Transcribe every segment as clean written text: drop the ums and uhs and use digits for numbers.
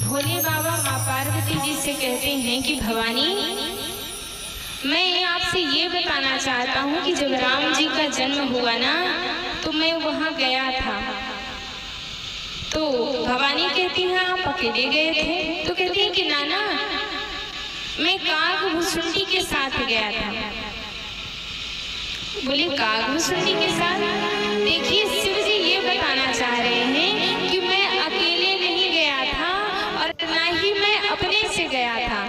भोले बाबा माँ पार्वती जी से कहते हैं कि भवानी, मैं आपसे ये बताना चाहता हूँ कि जब राम जी का जन्म हुआ ना तो मैं वहाँ गया था। तो भवानी कहती हैं आप अकेले गए थे? तो कहती हैं कि नाना, मैं काग-भुसुंडी के साथ गया था। बोले काग-भुसुंडी के साथ? देखिए शिव जी ये बताना चाह रहे हैं कि मैं अकेले नहीं गया था और ना ही मैं अपने से गया था।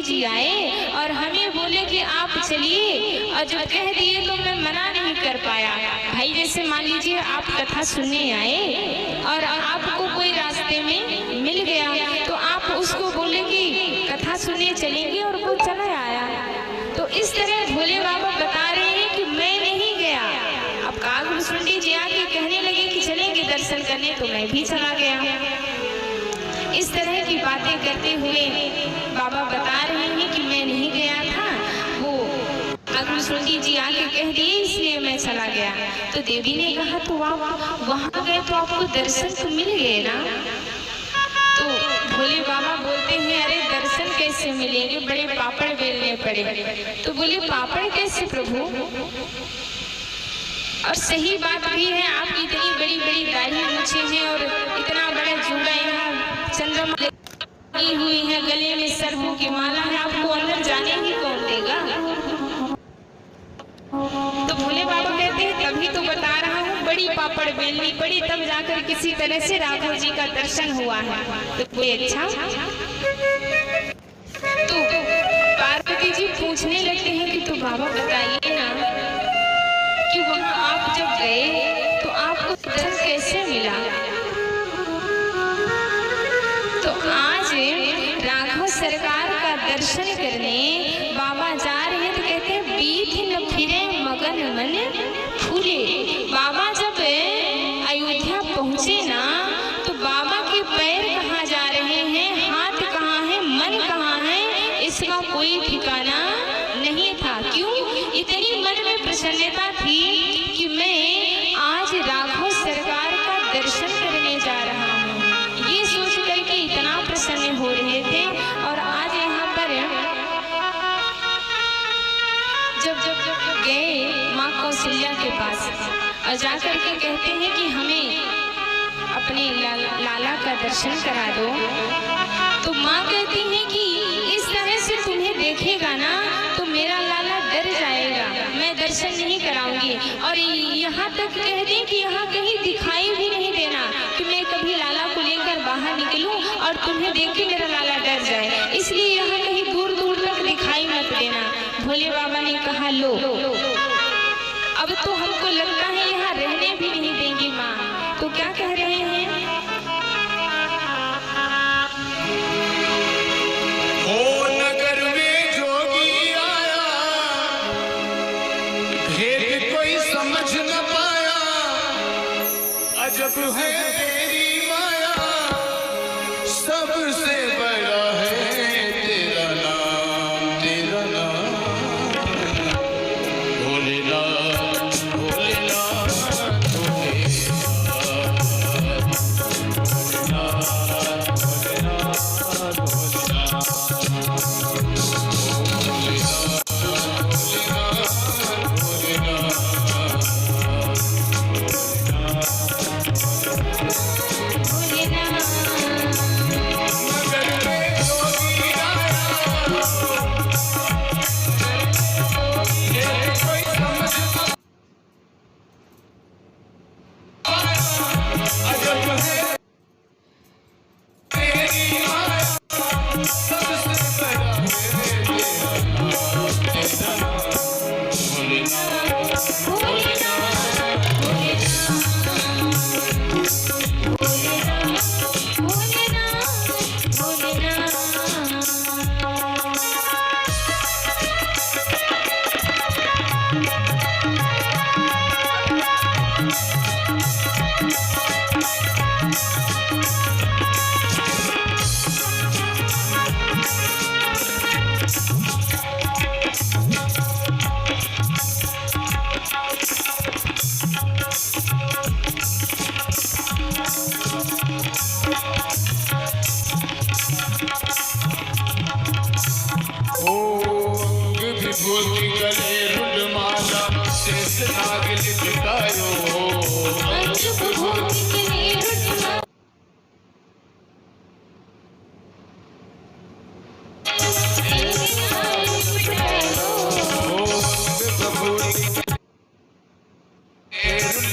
जी आए और हमें बोले कि आप चलिए, और जब कह दिए तो मैं मना नहीं कर पाया। भाई जैसे मान लीजिए आप कथा सुनने आए और आपको कोई रास्ते में मिल गया तो आप उसको बोले कि कथा सुनने चलेंगे और वो चला आया। तो इस तरह भोले बाबा बता रहे हैं कि मैं नहीं गया। अब काग-भुसुंडी जी आके कहने लगे कि चलेंगे दर्शन करने, तो मैं भी चला गया। इस तरह की बातें करते हुए बाबा बता रहे हैं कि मैं नहीं गया था, वो काग-भुसुंडी जी आके कह दिए इसलिए मैं चला गया। तो देवी ने कहा तो आप वहां गए तो आपको दर्शन तो मिल गए ना? तो भोले बाबा बोलते हैं अरे दर्शन कैसे मिलेंगे, बड़े पापड़ बेलने पड़े। तो बोले पापड़ कैसे प्रभु? और सही बात भी है, आपकी इतनी बड़ी बड़ी दाढ़ी मूछें हैं और इतना बड़ा जूड़ा यहाँ चंद्रमा लगी हुई है, गले में सरसों की माला है, आपको अंदर जाने ही कौन देगा? तो भोले बाबा कहते हैं तभी तो बता रहा हूँ, बड़ी पापड़ बेलनी पड़ी तब जाकर किसी तरह से राघव जी का दर्शन हुआ है। तो कोई अच्छा? तो पार्वती जी पूछने लगते हैं कि तो बाबा बताइए ना कि वहाँ आप जब गए तो आपको दर्शन कैसे मिला? तो आज राघव सरकार का दर्शन करने बाबा जा रहे हैं तो कहते हैं बीथ न फिरे मगन मन फूले। बाबा जब अयोध्या पहुँचे ना तो बाबा के पैर कहाँ जा रहे हैं, हाथ कहाँ है, मन कहाँ है, इसका कोई ठिकाना नहीं था। क्यों? इतनी मन में प्रसन्नता थी कि मैं आज राघव सरकार का दर्शन करने जा रहा हूँ, ये सोच करके इतना प्रसन्न हो रहे थे। और आज यहाँ पर जब गए माँ कौशल्या के पास और जाकर के कहते हैं कि हमें अपने लाला का दर्शन करा दो, तो माँ कहती है कि इस तरह से तुम्हें देखेगा ना तो मेरा लाला डर जाएगा, मैं दर्शन नहीं कराऊंगी। और यहाँ तक कह दें कि यहाँ कहीं दिखाई भी नहीं देना कि मैं कभी लाला को लेकर बाहर निकलूं और तुम्हें देख के मेरा लाला डर जाए, इसलिए यहाँ कहीं दूर दूर तक दिखाई मत देना। भोले बाबा ने कहा लो, अब तो हमको लगता है यहाँ रहने भी नहीं देंगी माँ। तो क्या कह रहे हैं? जब है तेरी माया सबसे बड़ा है तेरा नाम, तेरा नाम भोलेनाथ, भोलेनाथ, भोलेनाथ, भोलेनाथ, भोलेनाथ।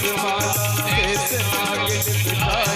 विद्वान, शेष नाग नित